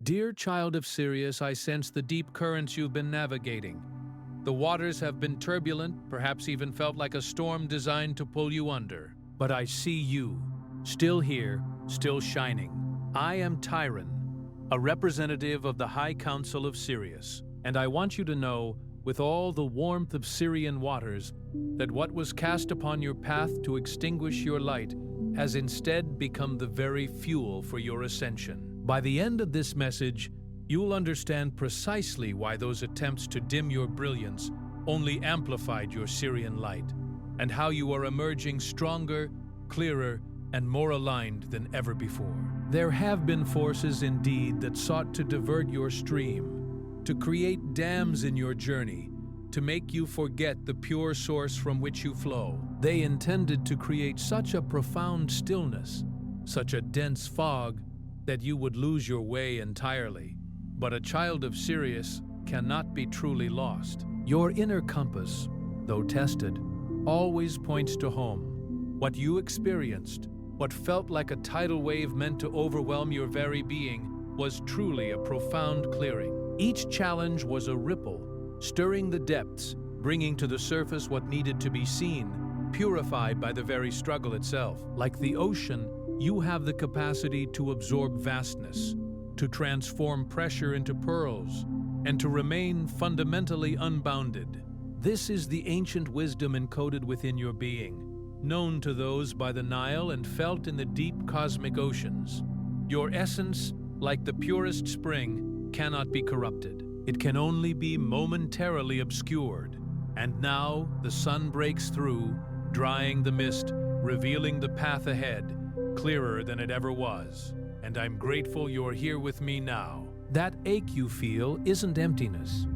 Dear child of Sirius, I sense the deep currents you've been navigating. The waters have been turbulent, perhaps even felt like a storm designed to pull you under. But I see you, still here, still shining. I am Tyron, a representative of the High Council of Sirius, and I want you to know, with all the warmth of Sirian waters, that what was cast upon your path to extinguish your light has instead become the very fuel for your ascension. By the end of this message, you'll understand precisely why those attempts to dim your brilliance only amplified your Sirian light, and how you are emerging stronger, clearer, and more aligned than ever before. There have been forces indeed that sought to divert your stream, to create dams in your journey, to make you forget the pure source from which you flow. They intended to create such a profound stillness, such a dense fog, that you would lose your way entirely. But a child of Sirius cannot be truly lost. Your inner compass, though tested, always points to home. What you experienced, what felt like a tidal wave meant to overwhelm your very being, was truly a profound clearing. Each challenge was a ripple, stirring the depths, bringing to the surface what needed to be seen, purified by the very struggle itself. Like the ocean, you have the capacity to absorb vastness, to transform pressure into pearls, and to remain fundamentally unbounded. This is the ancient wisdom encoded within your being, known to those by the Nile and felt in the deep cosmic oceans. Your essence, like the purest spring, cannot be corrupted. It can only be momentarily obscured. And now the sun breaks through, drying the mist, revealing the path ahead, clearer than it ever was. And I'm grateful you're here with me now. That ache you feel isn't emptiness.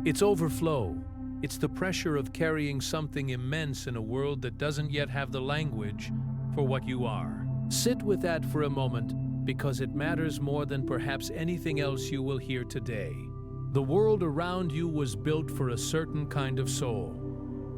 It's overflow. It's the pressure of carrying something immense in a world that doesn't yet have the language for what you are. Sit with that for a moment, because it matters more than perhaps anything else you will hear today. The world around you was built for a certain kind of soul,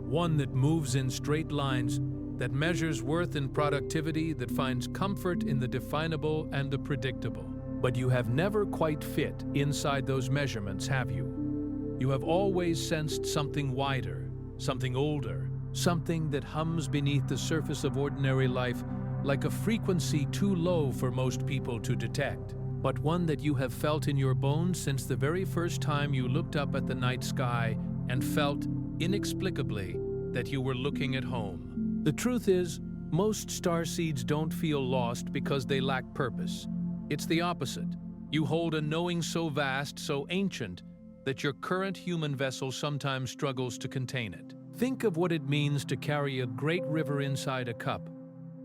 one that moves in straight lines, that measures worth in productivity, that finds comfort in the definable and the predictable. But you have never quite fit inside those measurements, have you? You have always sensed something wider, something older, something that hums beneath the surface of ordinary life like a frequency too low for most people to detect, but one that you have felt in your bones since the very first time you looked up at the night sky and felt, inexplicably, that you were looking at home. The truth is, most starseeds don't feel lost because they lack purpose. It's the opposite. You hold a knowing so vast, so ancient, that your current human vessel sometimes struggles to contain it. Think of what it means to carry a great river inside a cup.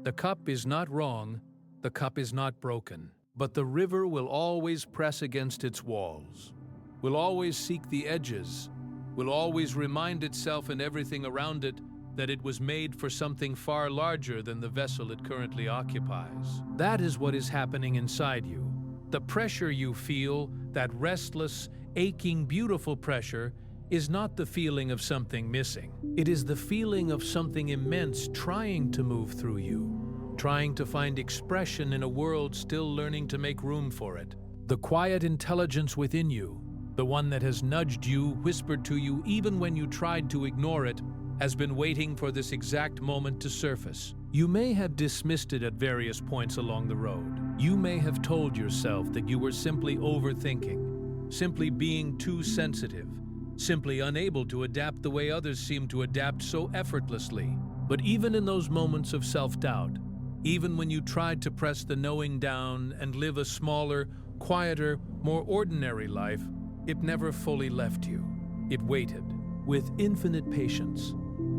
The cup is not wrong, the cup is not broken, but the river will always press against its walls, will always seek the edges, will always remind itself and everything around it that it was made for something far larger than the vessel it currently occupies. That is what is happening inside you. The pressure you feel, that restless, aching, beautiful pressure, is not the feeling of something missing. It is the feeling of something immense trying to move through you, trying to find expression in a world still learning to make room for it. The quiet intelligence within you, the one that has nudged you, whispered to you even when you tried to ignore it, has been waiting for this exact moment to surface. You may have dismissed it at various points along the road. You may have told yourself that you were simply overthinking, simply being too sensitive, simply unable to adapt the way others seem to adapt so effortlessly. But even in those moments of self-doubt, even when you tried to press the knowing down and live a smaller, quieter, more ordinary life, it never fully left you. It waited, with infinite patience,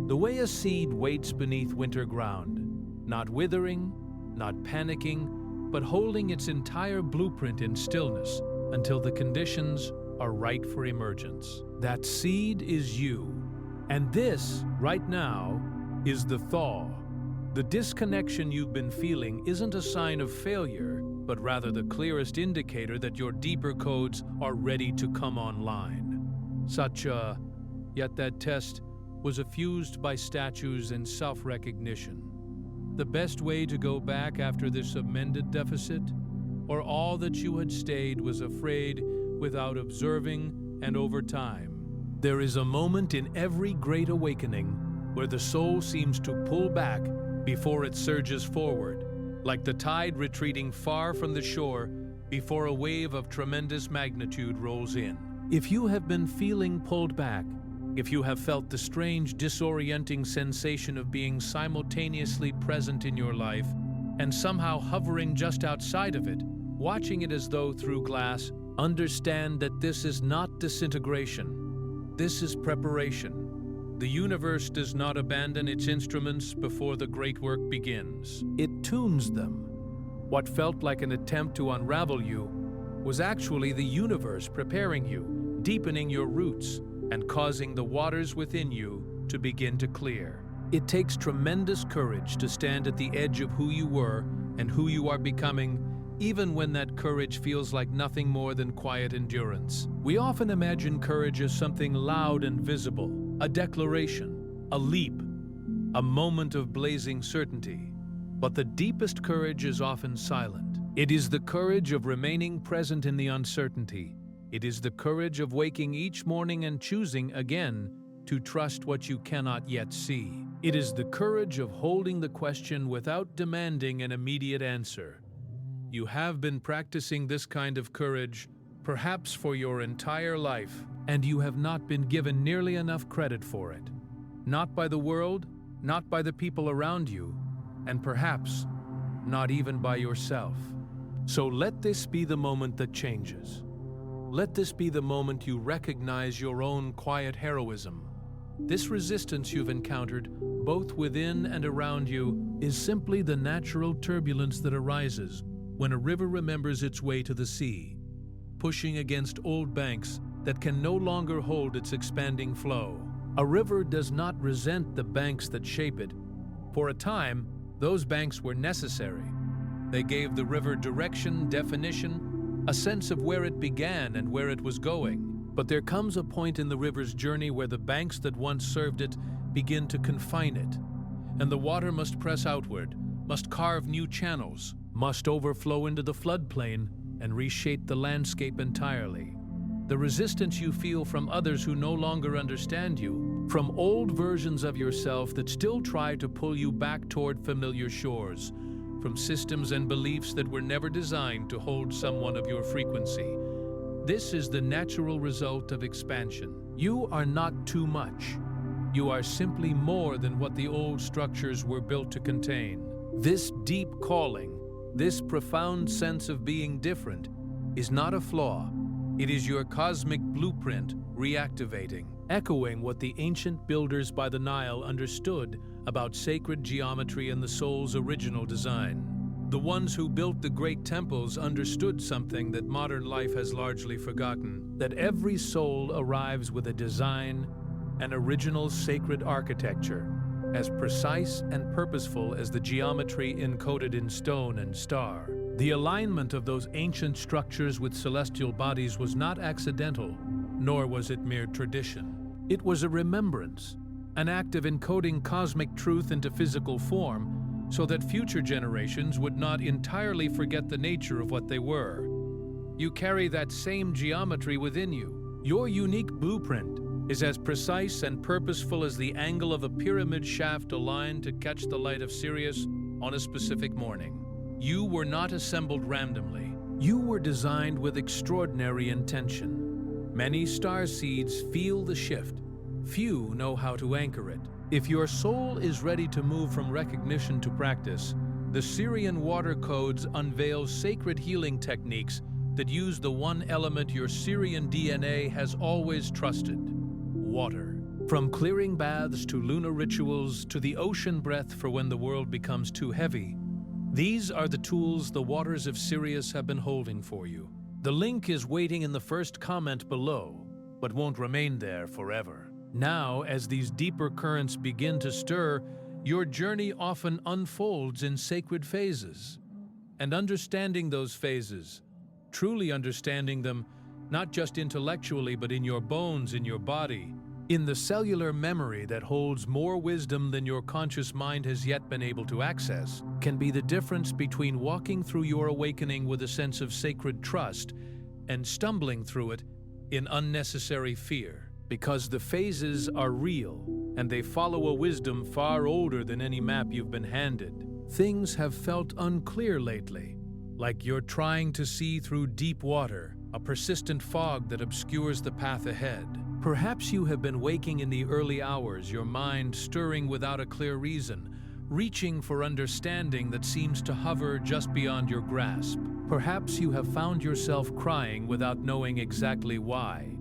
the way a seed waits beneath winter ground, not withering, not panicking, but holding its entire blueprint in stillness until the conditions are right for emergence. That seed is you. And this, right now, is the thaw. The disconnection you've been feeling isn't a sign of failure, but rather the clearest indicator that your deeper codes are ready to come online. Yet that test was effused by statues and self-recognition. The best way to go back after this amended deficit? or all that you had stayed was afraid without observing and over time. There is a moment in every great awakening where the soul seems to pull back before it surges forward, like the tide retreating far from the shore before a wave of tremendous magnitude rolls in. If you have been feeling pulled back, if you have felt the strange, disorienting sensation of being simultaneously present in your life and somehow hovering just outside of it, watching it as though through glass, understand that this is not disintegration. This is preparation. The universe does not abandon its instruments before the great work begins. It tunes them. What felt like an attempt to unravel you was actually the universe preparing you, deepening your roots, and causing the waters within you to begin to clear. It takes tremendous courage to stand at the edge of who you were and who you are becoming, even when that courage feels like nothing more than quiet endurance. We often imagine courage as something loud and visible, a declaration, a leap, a moment of blazing certainty. But the deepest courage is often silent. It is the courage of remaining present in the uncertainty. It is the courage of waking each morning and choosing again to trust what you cannot yet see. It is the courage of holding the question without demanding an immediate answer. You have been practicing this kind of courage, perhaps for your entire life, and you have not been given nearly enough credit for it. Not by the world, not by the people around you, and perhaps not even by yourself. So let this be the moment that changes. Let this be the moment you recognize your own quiet heroism. This resistance you've encountered, both within and around you, is simply the natural turbulence that arises when a river remembers its way to the sea, pushing against old banks that can no longer hold its expanding flow. A river does not resent the banks that shape it. For a time, those banks were necessary. They gave the river direction, definition, a sense of where it began and where it was going. But there comes a point in the river's journey where the banks that once served it begin to confine it, and the water must press outward, must carve new channels, must overflow into the floodplain and reshape the landscape entirely. The resistance you feel from others who no longer understand you, from old versions of yourself that still try to pull you back toward familiar shores, from systems and beliefs that were never designed to hold someone of your frequency. This is the natural result of expansion. You are not too much. You are simply more than what the old structures were built to contain. This deep calling, this profound sense of being different, is not a flaw. It is your cosmic blueprint reactivating, echoing what the ancient builders by the Nile understood about sacred geometry and the soul's original design. The ones who built the great temples understood something that modern life has largely forgotten, that every soul arrives with a design, an original sacred architecture, as precise and purposeful as the geometry encoded in stone and star. The alignment of those ancient structures with celestial bodies was not accidental, nor was it mere tradition. It was a remembrance, an act of encoding cosmic truth into physical form so that future generations would not entirely forget the nature of what they were. You carry that same geometry within you. Your unique blueprint is as precise and purposeful as the angle of a pyramid shaft aligned to catch the light of Sirius on a specific morning. You were not assembled randomly. You were designed with extraordinary intention. Many starseeds feel the shift. Few know how to anchor it. If your soul is ready to move from recognition to practice, the Sirian water codes unveil sacred healing techniques that use the one element your Sirian DNA has always trusted: water. From clearing baths to lunar rituals to the ocean breath for when the world becomes too heavy, these are the tools the waters of Sirius have been holding for you. The link is waiting in the first comment below, but won't remain there forever. Now, as these deeper currents begin to stir, your journey often unfolds in sacred phases. And understanding those phases, truly understanding them, not just intellectually but in your bones, in your body, In the cellular memory that holds more wisdom than your conscious mind has yet been able to access, can be the difference between walking through your awakening with a sense of sacred trust and stumbling through it in unnecessary fear. Because the phases are real, and they follow a wisdom far older than any map you've been handed. Things have felt unclear lately, like you're trying to see through deep water, a persistent fog that obscures the path ahead. Perhaps you have been waking in the early hours, your mind stirring without a clear reason, reaching for understanding that seems to hover just beyond your grasp. Perhaps you have found yourself crying without knowing exactly why,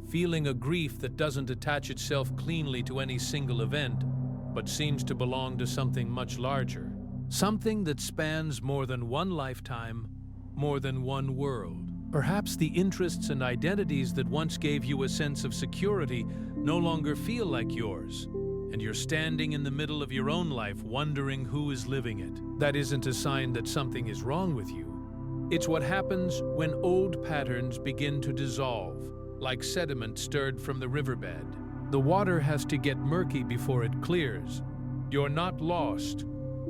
feeling a grief that doesn't attach itself cleanly to any single event, but seems to belong to something much larger. Something that spans more than one lifetime, more than one world. Perhaps the interests and identities that once gave you a sense of security no longer feel like yours, and you're standing in the middle of your own life wondering who is living it. That isn't a sign that something is wrong with you. It's what happens when old patterns begin to dissolve, like sediment stirred from the riverbed. The water has to get murky before it clears. You're not lost.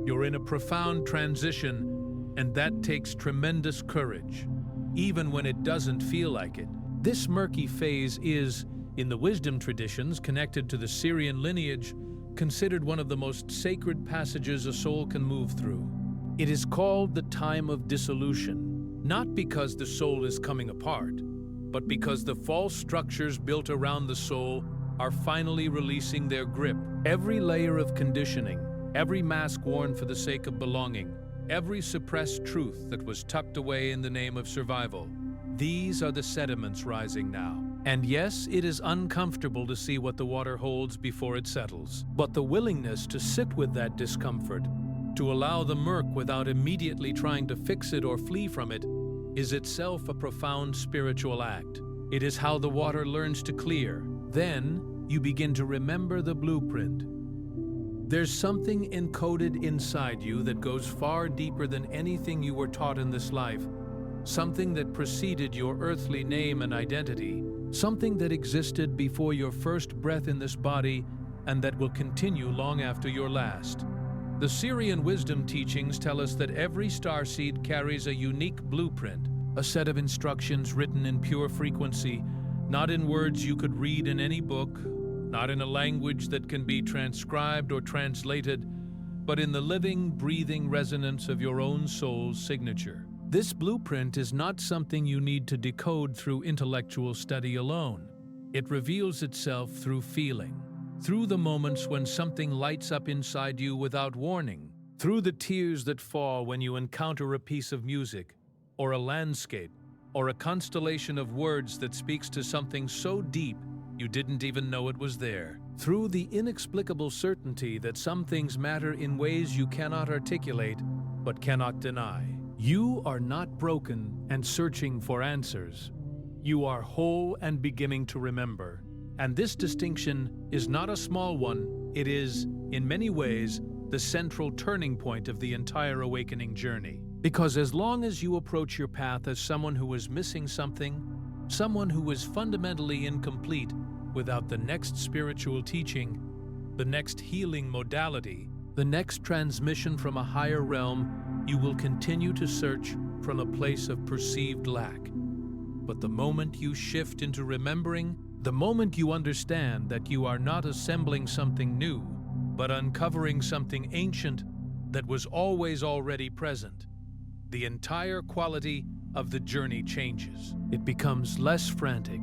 You're in a profound transition, and that takes tremendous courage, even when it doesn't feel like it. This murky phase is, in the wisdom traditions connected to the Sirian lineage, considered one of the most sacred passages a soul can move through. It is called the time of dissolution, not because the soul is coming apart, but because the false structures built around the soul are finally releasing their grip. Every layer of conditioning, every mask worn for the sake of belonging, every suppressed truth that was tucked away in the name of survival, these are the sediments rising now. And yes, it is uncomfortable to see what the water holds before it settles. But the willingness to sit with that discomfort, to allow the murk without immediately trying to fix it or flee from it, is itself a profound spiritual act. It is how the water learns to clear. Then you begin to remember the blueprint. There's something encoded inside you that goes far deeper than anything you were taught in this life, something that preceded your earthly name and identity, something that existed before your first breath in this body and that will continue long after your last. The Sirian wisdom teachings tell us that every starseed carries a unique blueprint, a set of instructions written in pure frequency, not in words you could read in any book, not in a language that can be transcribed or translated, but in the living, breathing resonance of your own soul's signature. This blueprint is not something you need to decode through intellectual study alone. It reveals itself through feeling, through the moments when something lights up inside you without warning, through the tears that fall when you encounter a piece of music, or a landscape, or a constellation of words that speaks to something so deep you didn't even know it was there, through the inexplicable certainty that some things matter in ways you cannot articulate but cannot deny. You are not broken and searching for answers. You are whole and beginning to remember. And this distinction is not a small one. It is, in many ways, the central turning point of the entire awakening journey. Because as long as you approach your path as someone who is missing something, someone who is fundamentally incomplete without the next spiritual teaching, the next healing modality, the next transmission from a higher realm, you will continue to search from a place of perceived lack. But the moment you shift into remembering, the moment you understand that you are not assembling something new, but uncovering something ancient that was always already present, the entire quality of the journey changes. It becomes less frantic,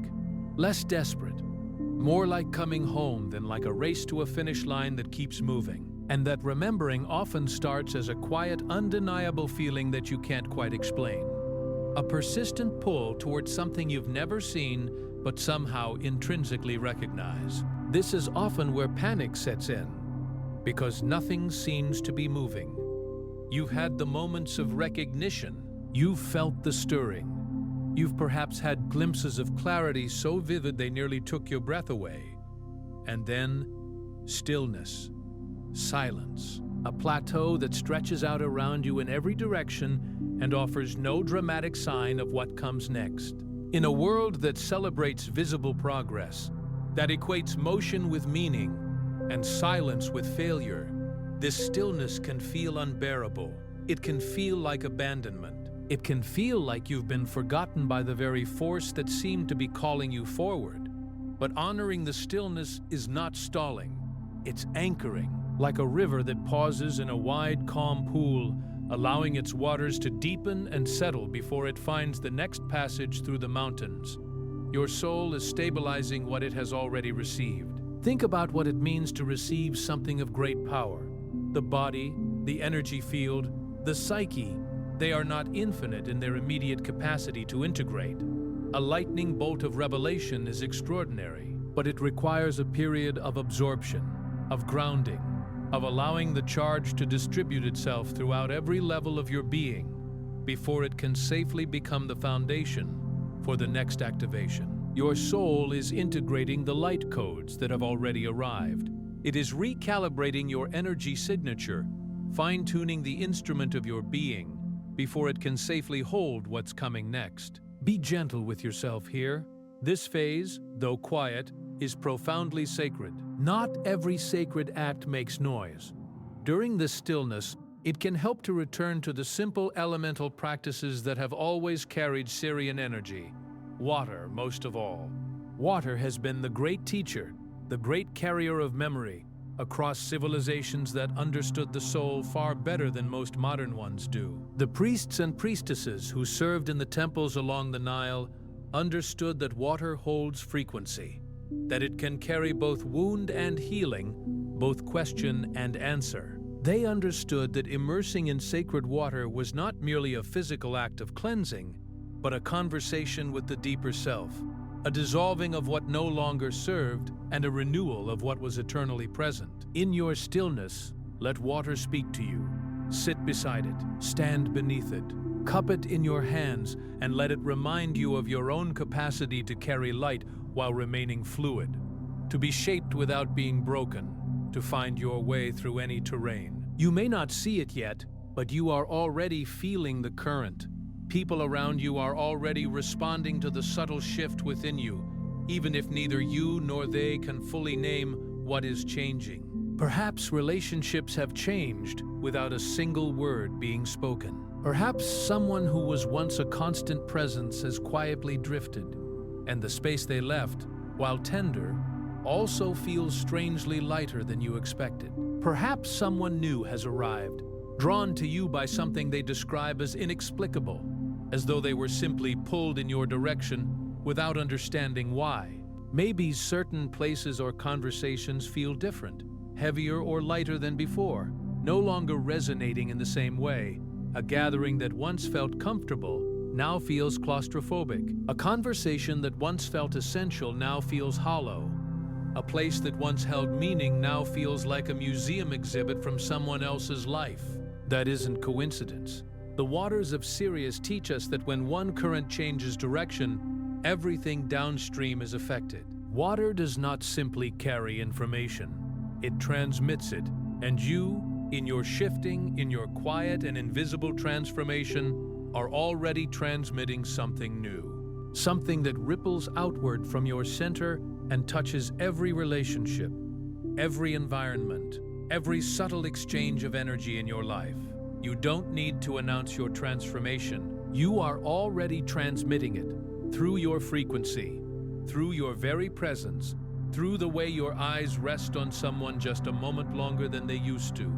less desperate, more like coming home than like a race to a finish line that keeps moving. And that remembering often starts as a quiet, undeniable feeling that you can't quite explain. A persistent pull towards something you've never seen, but somehow intrinsically recognize. This is often where panic sets in, because nothing seems to be moving. You've had the moments of recognition. You've felt the stirring. You've perhaps had glimpses of clarity so vivid they nearly took your breath away. And then, stillness. Silence, a plateau that stretches out around you in every direction and offers no dramatic sign of what comes next. In a world that celebrates visible progress, that equates motion with meaning and silence with failure. This stillness can feel unbearable. It can feel like abandonment. It can feel like you've been forgotten by the very force that seemed to be calling you forward. But honoring the stillness is not stalling. It's anchoring, like a river that pauses in a wide, calm pool, allowing its waters to deepen and settle before it finds the next passage through the mountains. Your soul is stabilizing what it has already received. Think about what it means to receive something of great power. The body, the energy field, the psyche, they are not infinite in their immediate capacity to integrate. A lightning bolt of revelation is extraordinary, but it requires a period of absorption, of grounding, of allowing the charge to distribute itself throughout every level of your being before it can safely become the foundation for the next activation. Your soul is integrating the light codes that have already arrived. It is recalibrating your energy signature, fine-tuning the instrument of your being before it can safely hold what's coming next. Be gentle with yourself here. This phase, though quiet, is profoundly sacred. Not every sacred act makes noise. During this stillness, it can help to return to the simple elemental practices that have always carried Sirian energy. Water, most of all. Water has been the great teacher, the great carrier of memory, across civilizations that understood the soul far better than most modern ones do. The priests and priestesses who served in the temples along the Nile understood that water holds frequency, that it can carry both wound and healing, both question and answer. They understood that immersing in sacred water was not merely a physical act of cleansing, but a conversation with the deeper self, a dissolving of what no longer served and a renewal of what was eternally present. In your stillness, let water speak to you. Sit beside it, stand beneath it, cup it in your hands, and let it remind you of your own capacity to carry light while remaining fluid, to be shaped without being broken, to find your way through any terrain. You may not see it yet, but you are already feeling the current. People around you are already responding to the subtle shift within you, even if neither you nor they can fully name what is changing. Perhaps relationships have changed without a single word being spoken. Perhaps someone who was once a constant presence has quietly drifted, and the space they left, while tender, also feels strangely lighter than you expected. Perhaps someone new has arrived, drawn to you by something they describe as inexplicable, as though they were simply pulled in your direction without understanding why. Maybe certain places or conversations feel different, heavier or lighter than before, no longer resonating in the same way. A gathering that once felt comfortable now feels claustrophobic. A conversation that once felt essential now feels hollow. A place that once held meaning now feels like a museum exhibit from someone else's life. That isn't coincidence. The waters of Sirius teach us that when one current changes direction, everything downstream is affected. Water does not simply carry information. It transmits it, and you, in your shifting, in your quiet and invisible transformation, are already transmitting something new. Something that ripples outward from your center and touches every relationship, every environment, every subtle exchange of energy in your life. You don't need to announce your transformation. You are already transmitting it through your frequency, through your very presence, through the way your eyes rest on someone just a moment longer than they used to,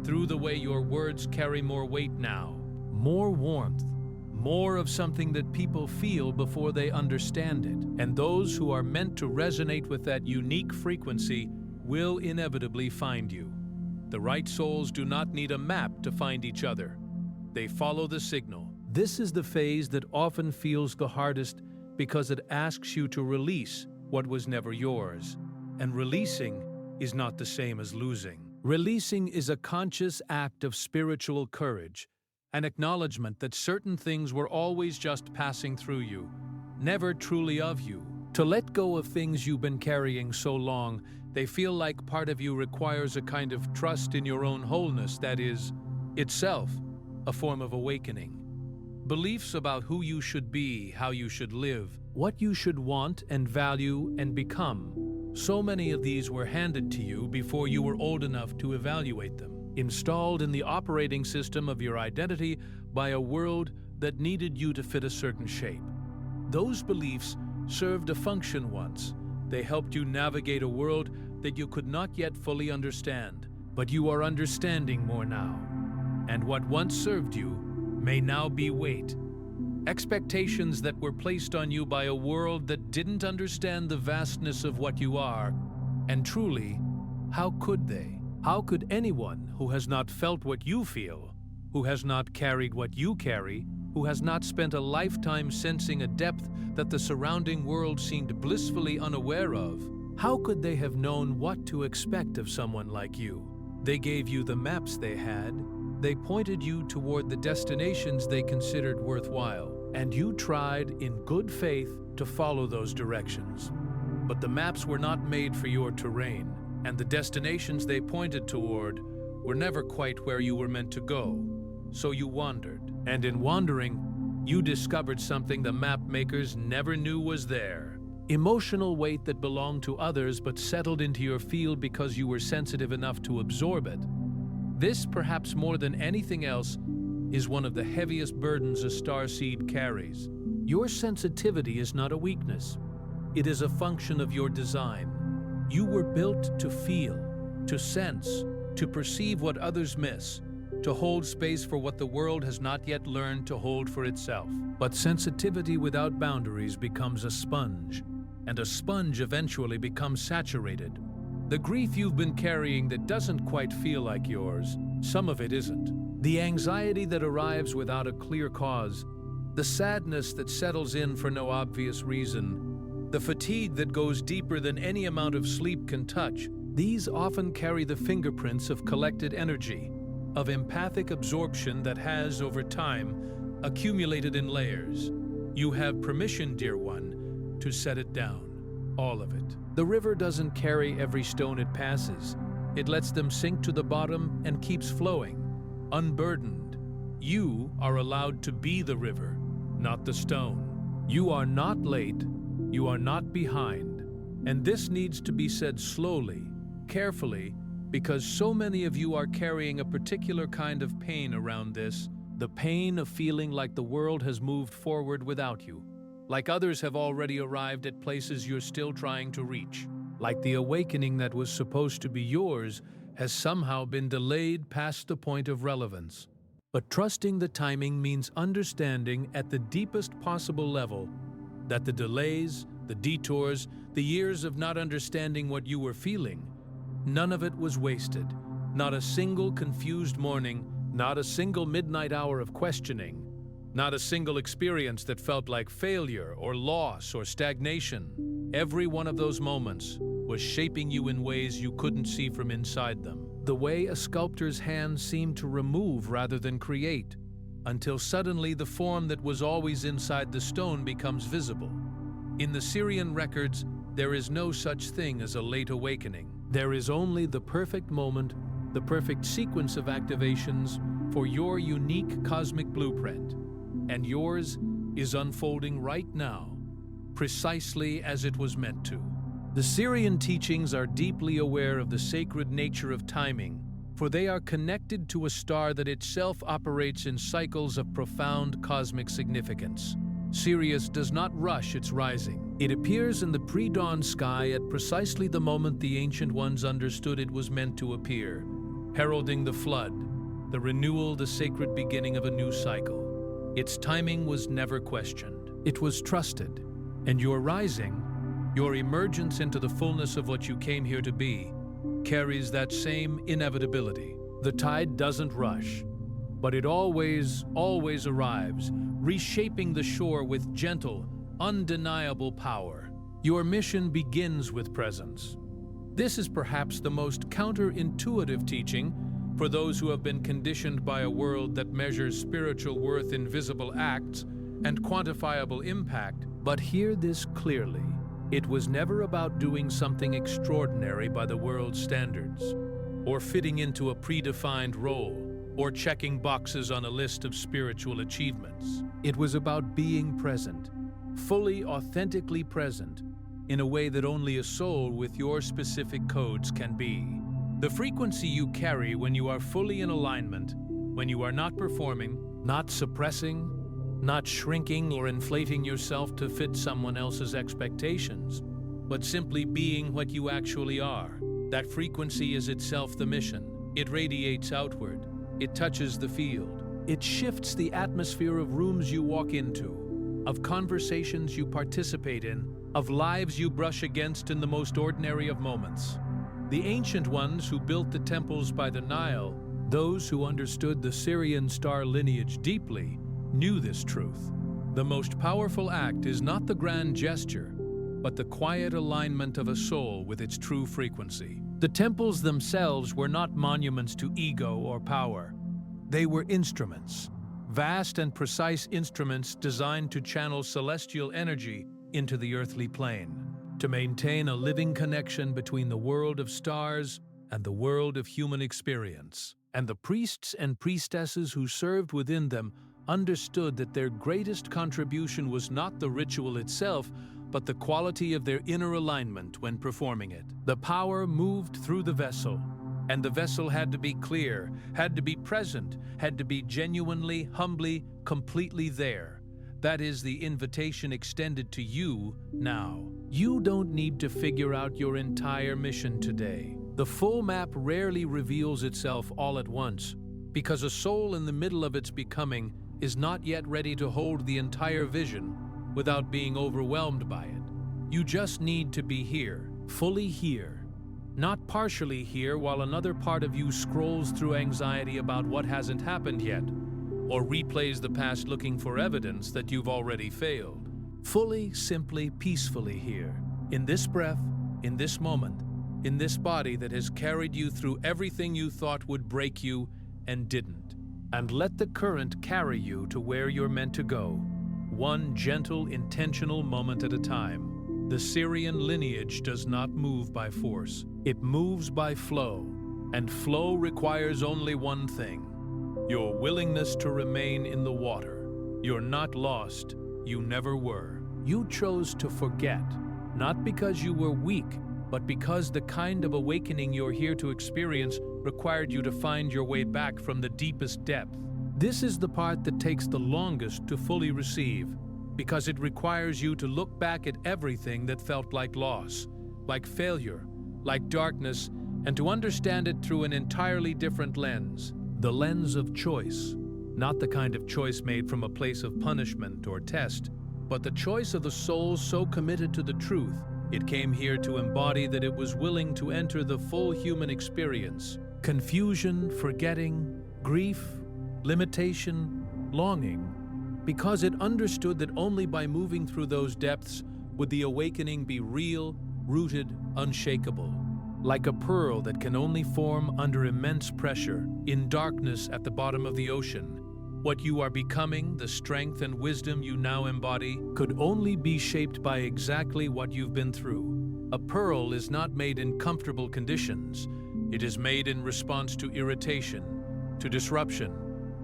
through the way your words carry more weight now, more warmth, more of something that people feel before they understand it. And those who are meant to resonate with that unique frequency will inevitably find you. The right souls do not need a map to find each other. They follow the signal. This is the phase that often feels the hardest because it asks you to release what was never yours. And releasing is not the same as losing. Releasing is a conscious act of spiritual courage, an acknowledgement that certain things were always just passing through you, never truly of you. To let go of things you've been carrying so long, they feel like part of you requires a kind of trust in your own wholeness that is, itself, a form of awakening. Beliefs about who you should be, how you should live, what you should want and value and become, So many of these were handed to you before you were old enough to evaluate them, installed in the operating system of your identity by a world that needed you to fit a certain shape. Those beliefs served a function once. They helped you navigate a world that you could not yet fully understand, but you are understanding more now. And what once served you may now be weight. Expectations that were placed on you by a world that didn't understand the vastness of what you are. And truly, how could they? How could anyone who has not felt what you feel, who has not carried what you carry, who has not spent a lifetime sensing a depth that the surrounding world seemed blissfully unaware of, how could they have known what to expect of someone like you? They gave you the maps they had. They pointed you toward the destinations they considered worthwhile, and you tried in good faith to follow those directions. But the maps were not made for your terrain, and the destinations they pointed toward were never quite where you were meant to go. So you wandered, and in wandering, you discovered something the map makers never knew was there. Emotional weight that belonged to others but settled into your field because you were sensitive enough to absorb it. This, perhaps more than anything else, is one of the heaviest burdens a starseed carries. Your sensitivity is not a weakness. It is a function of your design. You were built to feel, to sense, to perceive what others miss, to hold space for what the world has not yet learned to hold for itself. But sensitivity without boundaries becomes a sponge, and a sponge eventually becomes saturated. The grief you've been carrying that doesn't quite feel like yours, some of it isn't. The anxiety that arrives without a clear cause, the sadness that settles in for no obvious reason, the fatigue that goes deeper than any amount of sleep can touch, these often carry the fingerprints of collected energy, of empathic absorption that has, over time, accumulated in layers. You have permission, dear one, to set it down, all of it. The river doesn't carry every stone it passes. It lets them sink to the bottom and keeps flowing, unburdened. You are allowed to be the river, not the stone. You are not late, you are not behind. And this needs to be said slowly, carefully, because so many of you are carrying a particular kind of pain around this, the pain of feeling like the world has moved forward without you, like others have already arrived at places you're still trying to reach, like the awakening that was supposed to be yours has somehow been delayed past the point of relevance. But trusting the timing means understanding at the deepest possible level that the delays, the detours, the years of not understanding what you were feeling, none of it was wasted. Not a single confused morning, not a single midnight hour of questioning, not a single experience that felt like failure or loss or stagnation. Every one of those moments was shaping you in ways you couldn't see from inside them. The way a sculptor's hand seemed to remove rather than create, until suddenly the form that was always inside the stone becomes visible. In the Sirian records, there is no such thing as a late awakening. There is only the perfect moment, the perfect sequence of activations for your unique cosmic blueprint. And yours is unfolding right now, precisely as it was meant to. The Sirian teachings are deeply aware of the sacred nature of timing, for they are connected to a star that itself operates in cycles of profound cosmic significance. Sirius does not rush its rising. It appears in the pre-dawn sky at precisely the moment the Ancient Ones understood it was meant to appear, heralding the flood, the renewal, the sacred beginning of a new cycle. Its timing was never questioned. It was trusted. And your rising, your emergence into the fullness of what you came here to be, carries that same inevitability. The tide doesn't rush, but it always arrives, reshaping the shore with gentle, undeniable power. Your mission begins with presence. This is perhaps the most counterintuitive teaching for those who have been conditioned by a world that measures spiritual worth in visible acts and quantifiable impact. But hear this clearly. It was never about doing something extraordinary by the world's standards, or fitting into a predefined role, or checking boxes on a list of spiritual achievements. It was about being present, fully, authentically present, in a way that only a soul with your specific codes can be. The frequency you carry when you are fully in alignment, when you are not performing, not suppressing, not shrinking or inflating yourself to fit someone else's expectations, but simply being what you actually are. That frequency is itself the mission. It radiates outward. It touches the field. It shifts the atmosphere of rooms you walk into, of conversations you participate in, of lives you brush against in the most ordinary of moments. The ancient ones who built the temples by the Nile, those who understood the Sirian star lineage deeply, knew this truth. The most powerful act is not the grand gesture, but the quiet alignment of a soul with its true frequency. The temples themselves were not monuments to ego or power. They were instruments, vast and precise instruments designed to channel celestial energy into the earthly plane, to maintain a living connection between the world of stars and the world of human experience. And the priests and priestesses who served within them understood that their greatest contribution was not the ritual itself, but the quality of their inner alignment when performing it. The power moved through the vessel, and the vessel had to be clear, had to be present, had to be genuinely, humbly, completely there. That is the invitation extended to you now. You don't need to figure out your entire mission today. The full map rarely reveals itself all at once, because a soul in the middle of its becoming is not yet ready to hold the entire vision without being overwhelmed by it. You just need to be here, fully here, not partially here while another part of you scrolls through anxiety about what hasn't happened yet, or replays the past looking for evidence that you've already failed. Fully, simply, peacefully here, in this breath, in this moment, in this body that has carried you through everything you thought would break you and didn't. And let the current carry you to where you're meant to go, one gentle, intentional moment at a time. The Sirian lineage does not move by force. It moves by flow, and flow requires only one thing: your willingness to remain in the water. You're not lost. You never were. You chose to forget, not because you were weak, but because the kind of awakening you're here to experience required you to find your way back from the deepest depth. This is the part that takes the longest to fully receive, because it requires you to look back at everything that felt like loss, like failure, like darkness, and to understand it through an entirely different lens. The lens of choice. Not the kind of choice made from a place of punishment or test, but the choice of the soul so committed to the truth, it came here to embody that it was willing to enter the full human experience. Confusion, forgetting, grief, limitation, longing, because it understood that only by moving through those depths would the awakening be real, rooted, unshakable. Like a pearl that can only form under immense pressure, in darkness at the bottom of the ocean. What you are becoming, the strength and wisdom you now embody, could only be shaped by exactly what you've been through. A pearl is not made in comfortable conditions. It is made in response to irritation, to disruption,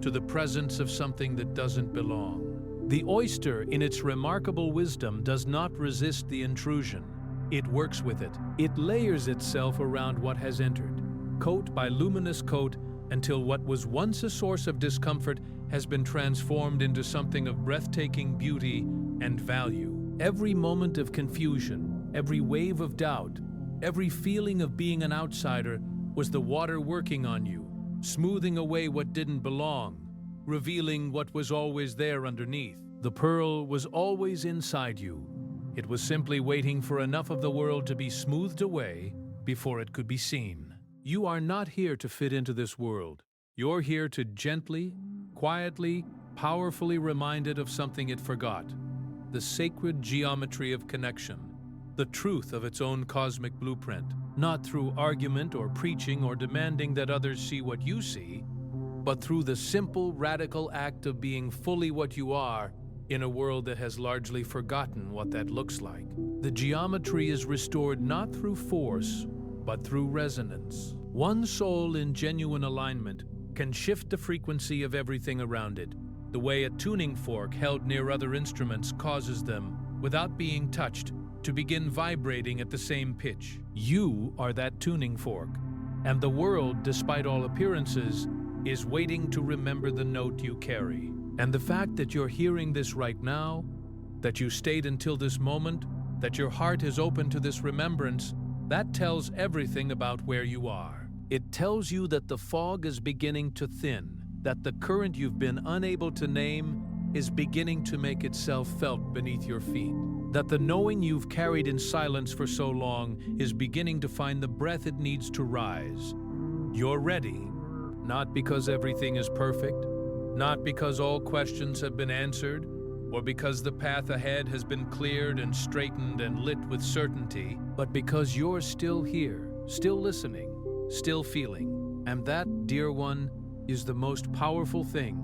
to the presence of something that doesn't belong. The oyster, in its remarkable wisdom, does not resist the intrusion. It works with it. It layers itself around what has entered, coat by luminous coat, until what was once a source of discomfort has been transformed into something of breathtaking beauty and value. Every moment of confusion, every wave of doubt, every feeling of being an outsider was the water working on you, smoothing away what didn't belong, revealing what was always there underneath. The pearl was always inside you. It was simply waiting for enough of the world to be smoothed away before it could be seen. You are not here to fit into this world. You're here to gently, quietly, powerfully remind it of something it forgot: the sacred geometry of connection, the truth of its own cosmic blueprint, not through argument or preaching or demanding that others see what you see, but through the simple, radical act of being fully what you are in a world that has largely forgotten what that looks like. The geometry is restored not through force, but through resonance. One soul in genuine alignment can shift the frequency of everything around it, the way a tuning fork held near other instruments causes them, without being touched, to begin vibrating at the same pitch. You are that tuning fork, and the world, despite all appearances, is waiting to remember the note you carry. And the fact that you're hearing this right now, that you stayed until this moment, that your heart is open to this remembrance, that tells everything about where you are. It tells you that the fog is beginning to thin, that the current you've been unable to name is beginning to make itself felt beneath your feet, that the knowing you've carried in silence for so long is beginning to find the breath it needs to rise. You're ready, not because everything is perfect, not because all questions have been answered, or because the path ahead has been cleared and straightened and lit with certainty, but because you're still here, still listening, still feeling. And that, dear one, is the most powerful thing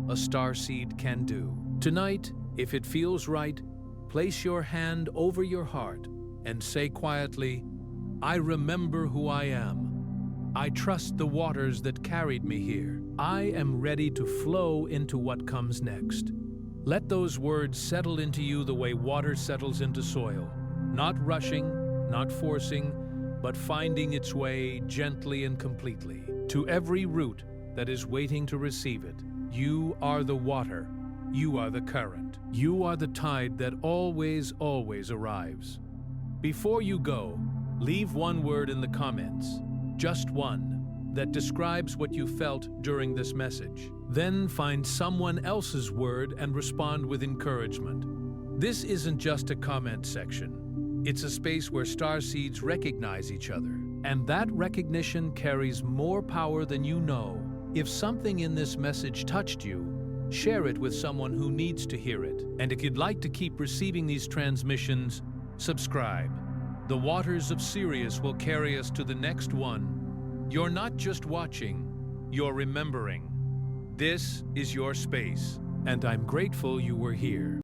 a starseed can do. Tonight, if it feels right, place your hand over your heart and say quietly, I remember who I am. I trust the waters that carried me here. I am ready to flow into what comes next. Let those words settle into you the way water settles into soil, not rushing, not forcing, but finding its way gently and completely to every root that is waiting to receive it. You are the water. You are the current. You are the tide that always, always arrives. Before you go, leave one word in the comments, just one, that describes what you felt during this message. Then find someone else's word and respond with encouragement. This isn't just a comment section. It's a space where starseeds recognize each other, and that recognition carries more power than you know. If something in this message touched you, share it with someone who needs to hear it. And if you'd like to keep receiving these transmissions, subscribe. The waters of Sirius will carry us to the next one. You're not just watching, you're remembering. This is your space, and I'm grateful you were here.